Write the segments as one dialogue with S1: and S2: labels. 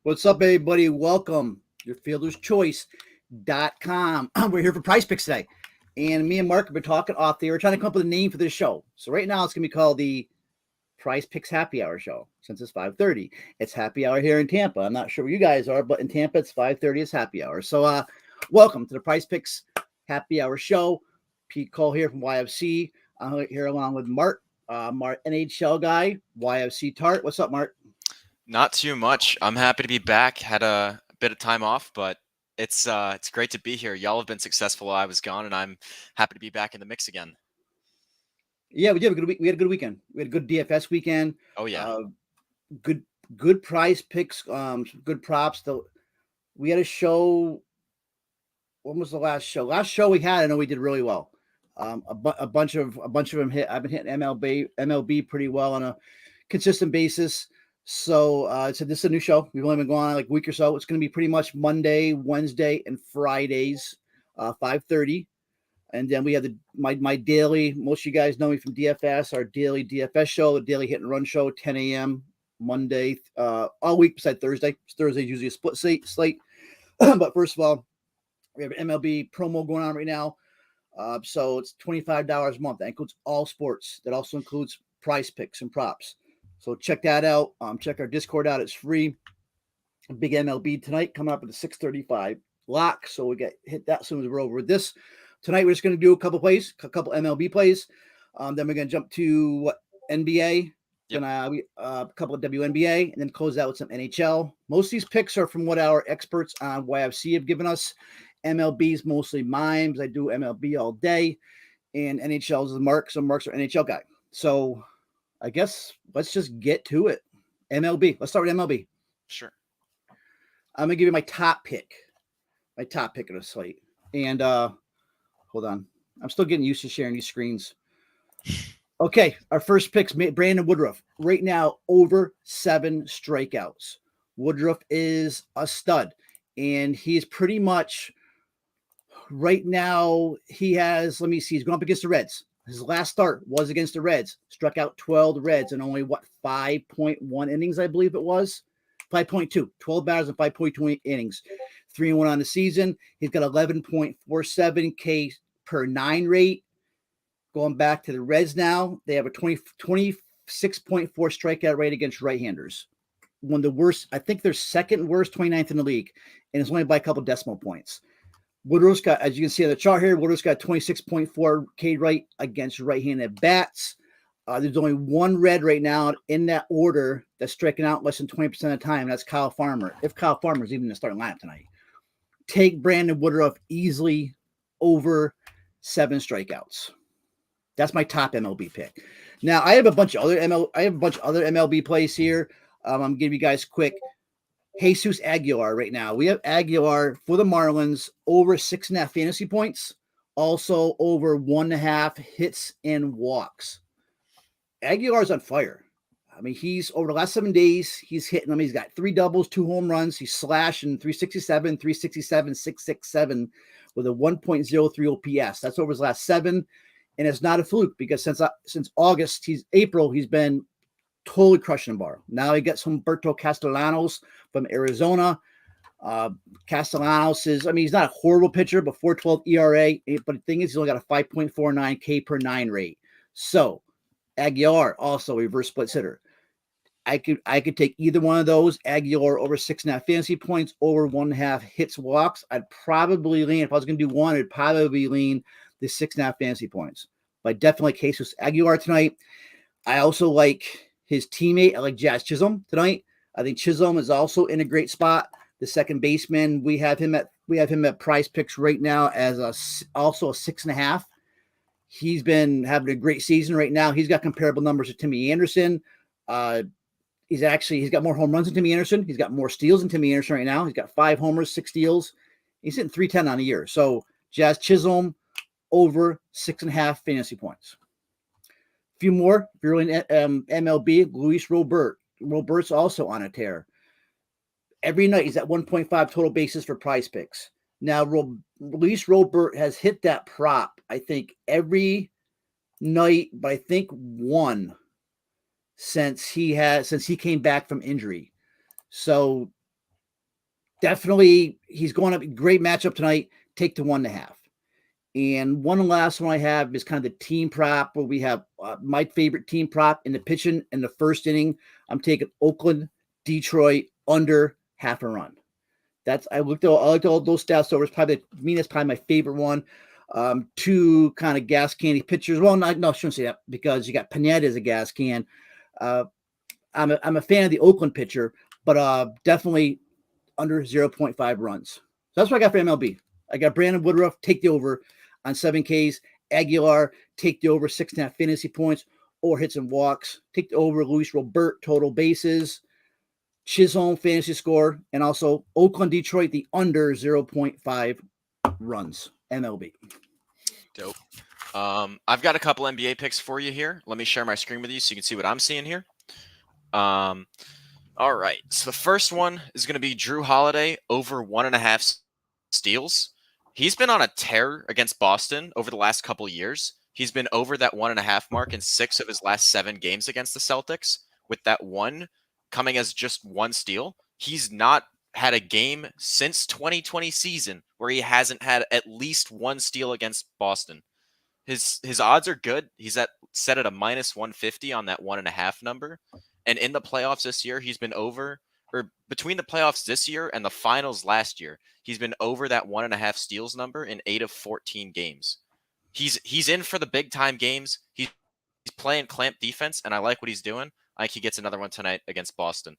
S1: What's up, everybody? Welcome. Your Fielder's Choice.com. We're here for Prize Picks today. And me and Mark have been talking off there. We're trying to come up with a name for this show. So right now it's going to be called the Prize Picks Happy Hour Show since it's 5:30. It's happy hour here in Tampa. I'm not sure where you guys are, but in Tampa it's 5:30. It's happy hour. So welcome to the Prize Picks Happy Hour Show. Pete Cole here from YFC. I'm here along with Mark, NHL guy, YFC Tart. What's up, Mark?
S2: Not too much. I'm happy to be back. Had a bit of time off, but it's great to be here. Y'all have been successful while I was gone, and I'm happy to be back in the mix again.
S1: Yeah, we did. We had a good weekend. We had a good DFS weekend.
S2: Oh yeah.
S1: Good prize picks. Good props. Though we had a show. When was the last show? Last show we had, I know we did really well. A bunch of them hit. I've been hitting MLB pretty well on a consistent basis. So this is a new show. We've only been going on like a week or so. It's going to be pretty much Monday, Wednesday, and Fridays, 5:30. And then we have my daily, most of you guys know me from DFS, our daily DFS show, the daily hit and run show, 10 a.m. Monday, all week besides Thursday. Thursday is usually a split slate. But first of all, we have an MLB promo going on right now. So it's $25 a month. That includes all sports. That also includes prize picks and props. So check that out. Check our Discord out. It's free. Big MLB tonight coming up with a 6:35 lock. So we hit that as soon as we're over with this. Tonight we're just going to do a couple MLB plays. Then we're going to jump to NBA.
S2: Yep.
S1: Then a couple of WNBA, and then close out with some NHL. Most of these picks are from what our experts on YFC have given us. MLB is mostly mimes. I do MLB all day, and NHL is Mark. So Mark's our NHL guy. So I guess let's just get to it. MLB. Let's start with MLB.
S2: Sure.
S1: I'm going to give you my top pick of the slate. And hold on. I'm still getting used to sharing these screens. Okay, our first pick's Brandon Woodruff. Right now, over 7 strikeouts. Woodruff is a stud. And he's pretty much, right now, he's going up against the Reds. His last start was against the Reds. Struck out 12 Reds in only, 5.1 innings, I believe it was? 5.2. 12 batters and 5.2 innings. 3-1 on the season. He's got 11.47 K per 9 rate. Going back to the Reds now, they have a 26.4 strikeout rate against right-handers. One of the worst, I think they're second worst, 29th in the league, and it's only by a couple decimal points. Woodruff's got, as you can see on the chart here, Woodruff's got 26.4 K rate against right-handed bats. There's only one Red right now in that order that's striking out less than 20% of the time. That's Kyle Farmer. If Kyle Farmer is even in the starting lineup tonight, take Brandon Woodruff easily over 7 strikeouts. That's my top MLB pick. Now I have a bunch of other MLB plays here. I'm gonna give you guys quick. Jesus Aguilar right now. We have Aguilar for the Marlins over 6.5 fantasy points. Also over 1.5 hits and walks. Aguilar's on fire. I mean, he's over the last 7 days, he's hitting them. He's got 3 doubles, 2 home runs. He's slashing 367, 667 with a 1.03 OPS. That's over his last 7. And it's not a fluke because since April, he's been totally crushing the bar. Now he gets Humberto Castellanos from Arizona. Castellanos he's not a horrible pitcher, but 4.12 ERA. But the thing is, he's only got a 5.49 K per 9 rate. So Aguilar, also a reverse split hitter. I could take either one of those. Aguilar over 6.5 fantasy points, over 1.5 hits, walks. I'd probably lean, if I was going to do one, I'd probably lean the 6.5 fantasy points. But I definitely like Jesus Aguilar tonight. I also like his teammate. I like Jazz Chisholm tonight. I think Chisholm is also in a great spot. The second baseman, we have him at Prize Picks right now as also a 6.5. He's been having a great season right now. He's got comparable numbers to Timmy Anderson. He's got more home runs than Timmy Anderson. He's got more steals than Timmy Anderson right now. He's got 5 homers, 6 steals. He's hitting 310 on the year. So Jazz Chisholm over 6.5 fantasy points. A few more. If you're in MLB, Luis Robert. Robert's also on a tear. Every night he's at 1.5 total bases for Prize Picks. Now, Luis Robert has hit that prop, I think, every night, but I think one since he came back from injury. So definitely he's going up. Great matchup tonight. Take the 1.5. And one last one I have is kind of the team prop where we have my favorite team prop in the pitching in the first inning. I'm taking Oakland, Detroit under half a run. I looked at all those stats over. It's probably that's probably my favorite one. Two kind of gas candy pitchers. Well, no, I shouldn't say that because you got Pineda as a gas can. I'm a fan of the Oakland pitcher, but definitely under 0.5 runs. So that's what I got for MLB. I got Brandon Woodruff, take the over on 7 Ks. Aguilar, take the over 6.5 fantasy points or hits and walks. Take the over Luis Robert, total bases. Chisholm, fantasy score. And also Oakland, Detroit, the under 0.5 runs. MLB.
S2: Dope. I've got a couple NBA picks for you here. Let me share my screen with you so you can see what I'm seeing here. All right. So the first one is going to be Drew Holiday over 1.5 steals. He's been on a tear against Boston over the last couple years. He's been over that 1.5 mark in 6 of his last 7 games against the Celtics, with that one coming as just 1 steal. He's not had a game since 2020 season where he hasn't had at least 1 steal against Boston. His odds are good. He's set at a -150 on that 1.5 number. And in the playoffs this year, he's been over, or between the playoffs this year and the finals last year, he's been over that 1.5 steals number in 8 of 14 games. He's in for the big time games. He's playing clamp defense, and I like what he's doing. I think he gets another one tonight against Boston.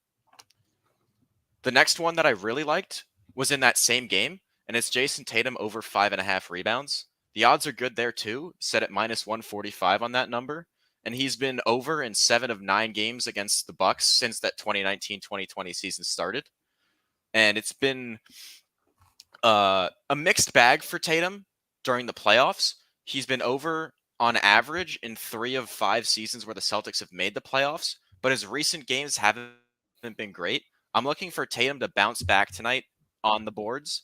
S2: The next one that I really liked was in that same game, and it's Jason Tatum over 5.5 rebounds. The odds are good there too, set at -145 on that number. And he's been over in 7 of 9 games against the Bucks since that 2019-2020 season started. And it's been a mixed bag for Tatum during the playoffs. He's been over on average in 3 of 5 seasons where the Celtics have made the playoffs, but his recent games haven't been great. I'm looking for Tatum to bounce back tonight on the boards,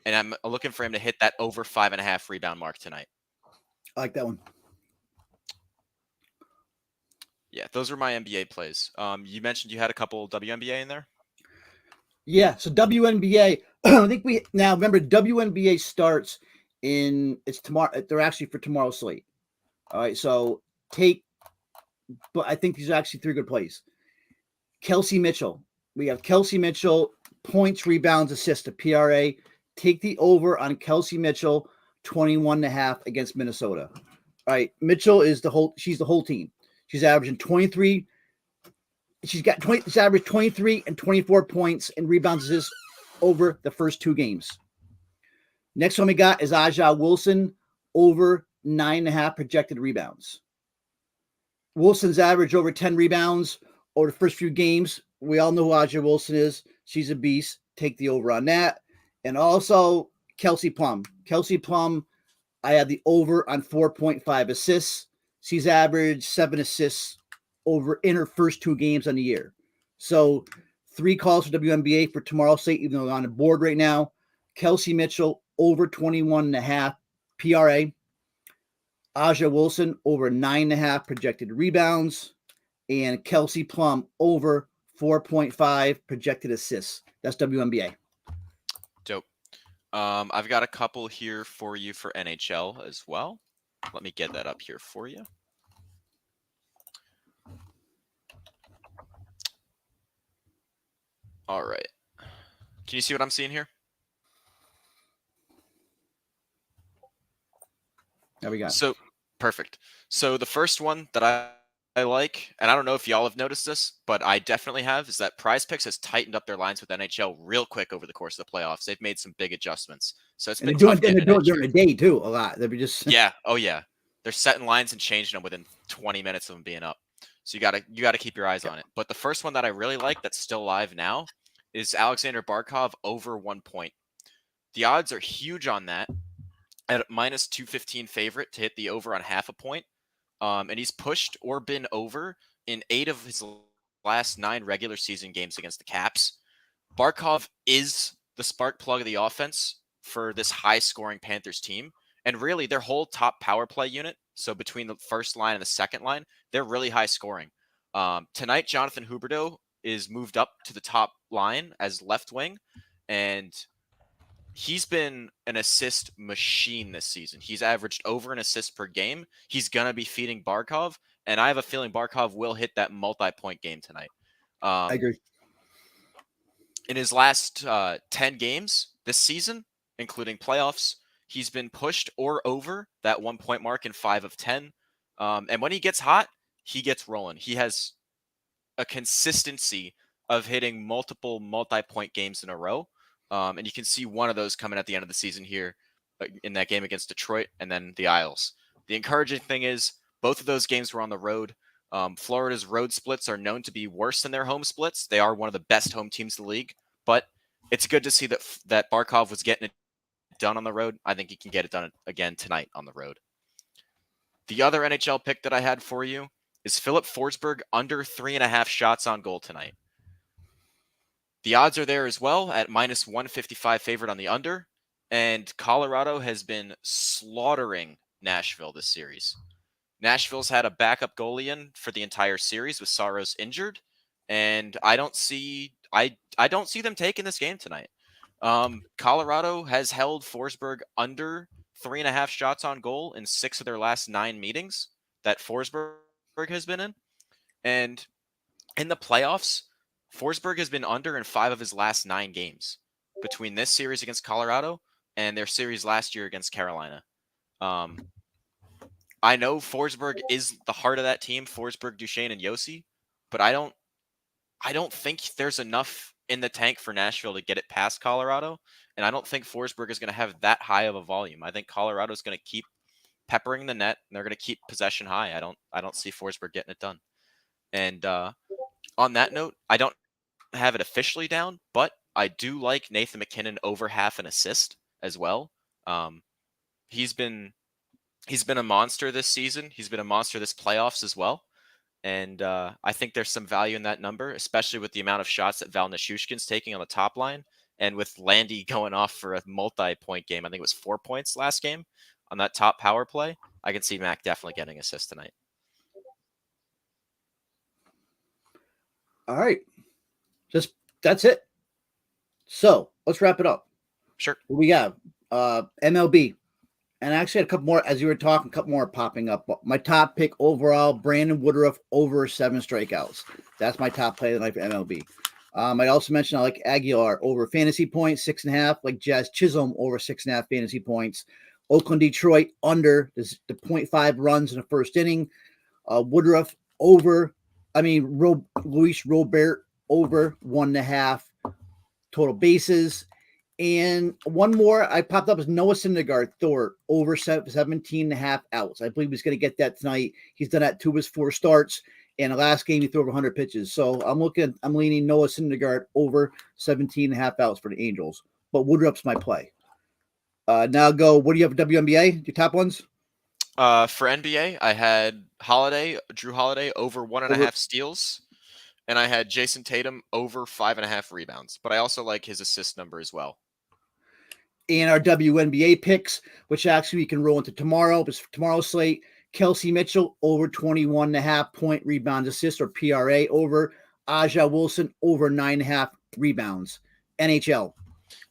S2: and I'm looking for him to hit that over 5.5 rebound mark tonight.
S1: I like that one.
S2: Yeah, those were my NBA plays. You mentioned you had a couple WNBA in there?
S1: Yeah, so WNBA, I think remember WNBA starts it's tomorrow. They're actually for tomorrow's slate. All right, so but I think these are actually 3 good plays. Kelsey Mitchell. We have Kelsey Mitchell, points, rebounds, assists, a PRA. Take the over on Kelsey Mitchell, 21.5 against Minnesota. All right, Mitchell she's the whole team. She's averaging 23. She's averaged 23 and 24 points and rebounds assists over the first 2 games. Next one we got is Aja Wilson, over 9.5 projected rebounds. Wilson's averaged over 10 rebounds over the first few games. We all know who Aja Wilson is. She's a beast. Take the over on that. And also Kelsey Plum. Kelsey Plum, I had the over on 4.5 assists. She's averaged 7 assists over in her first 2 games on the year. So 3 calls for WNBA for tomorrow's slate, even though they're on the board right now. Kelsey Mitchell over 21.5 PRA. Aja Wilson over 9.5 projected rebounds. And Kelsey Plum over 4.5 projected assists. That's WNBA.
S2: Dope. I've got a couple here for you for NHL as well. Let me get that up here for you. All right. Can you see what I'm seeing here?
S1: There we go.
S2: So, perfect. So the first one that I like, and I don't know if y'all have noticed this, but I definitely have, is that PrizePicks has tightened up their lines with NHL real quick over the course of the playoffs. They've made some big adjustments. So it's been tough.
S1: They're doing it during the day too a lot. They're just
S2: yeah. Oh yeah. They're setting lines and changing them within 20 minutes of them being up. So you gotta keep your eyes on it. But the first one that I really like that's still live now is Alexander Barkov over 1 point. The odds are huge on that at -215 favorite to hit the over on half a point. And he's pushed or been over in 8 of his last 9 regular season games against the Caps. Barkov is the spark plug of the offense for this high-scoring Panthers team. And really, their whole top power play unit, so between the first line and the second line, they're really high scoring. Tonight, Jonathan Huberdeau is moved up to the top line as left wing, and he's been an assist machine this season. He's averaged over an assist per game. He's going to be feeding Barkov, and I have a feeling Barkov will hit that multi-point game tonight.
S1: I agree.
S2: In his last 10 games this season, including playoffs, he's been pushed or over that 1-point mark in 5 of 10. And when he gets hot, he gets rolling. He has a consistency of hitting multiple multi-point games in a row. And you can see one of those coming at the end of the season here in that game against Detroit and then the Isles. The encouraging thing is both of those games were on the road. Florida's road splits are known to be worse than their home splits. They are one of the best home teams in the league, but it's good to see that Barkov was getting it done on the road. I think he can get it done again tonight on the road. The other NHL pick that I had for you is Philip Forsberg under 3.5 shots on goal tonight. The odds are there as well at minus 155 favorite on the under, and Colorado has been slaughtering Nashville this series. Nashville's had a backup goalie in for the entire series with Saros injured, and I don't see them taking this game tonight. Colorado has held Forsberg under 3.5 shots on goal in 6 of their last 9 meetings that Forsberg has been in, and in the playoffs, Forsberg has been under in 5 of his last 9 games between this series against Colorado and their series last year against Carolina. I know Forsberg is the heart of that team, Forsberg, Duchesne, and Yossi, but I don't think there's enough in the tank for Nashville to get it past Colorado, and I don't think Forsberg is going to have that high of a volume. I think Colorado is going to keep peppering the net, and they're going to keep possession high. I don't see Forsberg getting it done. And on that note, I don't have it officially down, but I do like Nathan MacKinnon over half an assist as well. He's been a monster this season. He's been a monster this playoffs as well. And I think there's some value in that number, especially with the amount of shots that Val Nichushkin's taking on the top line. And with Landy going off for a multi-point game, I think it was 4 points last game on that top power play. I can see Mac definitely getting assists tonight.
S1: All right. That's it. So let's wrap it up.
S2: Sure.
S1: We got MLB. And I actually had a couple more, as you were talking, a couple more popping up. My top pick overall, Brandon Woodruff over 7 strikeouts. That's my top play of the night for MLB. I also mentioned I like Aguilar over fantasy points, 6.5. Like Jazz Chisholm over 6.5 fantasy points. Oakland, Detroit under the 0.5 runs in the first inning. Woodruff over, Luis Robert over 1.5 total bases. And one more I popped up is Noah Syndergaard, Thor, over 17.5 outs. I believe he's going to get that tonight. He's done that 2 of his 4 starts. And the last game, he threw over 100 pitches. So I'm leaning Noah Syndergaard over 17.5 outs for the Angels. But Woodruff's my play. Now go, what do you have for WNBA? Your top ones?
S2: For NBA, I had Drew Holiday over 1.5 steals. And I had Jason Tatum over 5.5 rebounds. But I also like his assist number as well.
S1: And our WNBA picks, which actually we can roll into tomorrow. But tomorrow's slate, Kelsey Mitchell over 21.5 point rebounds assist or PRA over. Aja Wilson over 9.5 rebounds. NHL.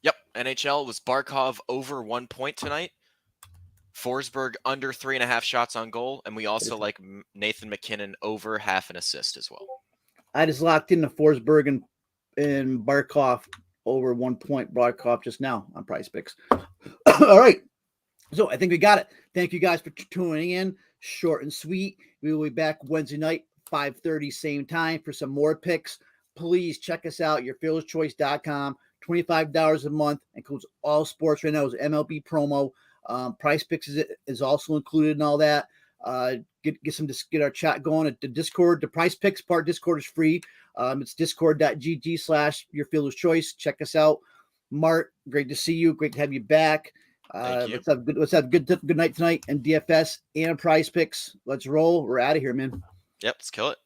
S2: Yep. NHL was Barkov over 1 point tonight. Forsberg under 3.5 shots on goal. And we also like Nathan MacKinnon over half an assist as well.
S1: I just locked in the Forsberg and Barkov over 1 point. Barkov just now on PrizePicks. All right. So I think we got it. Thank you guys for tuning in. Short and sweet. We will be back Wednesday night, 5:30, same time for some more picks. Please check us out, yourfieldschoice.com. $25 a month. Includes all sports right now. It's MLB promo. PrizePicks is also included in all that. Get our chat going at the Discord. The PrizePicks part Discord is free. It's discord.gg/yourfielderschoice. Check us out. Mark, great to see you. Great to have you back. Let's have a good night tonight in DFS and PrizePicks. Let's roll. We're out of here, man.
S2: Yep, let's kill it.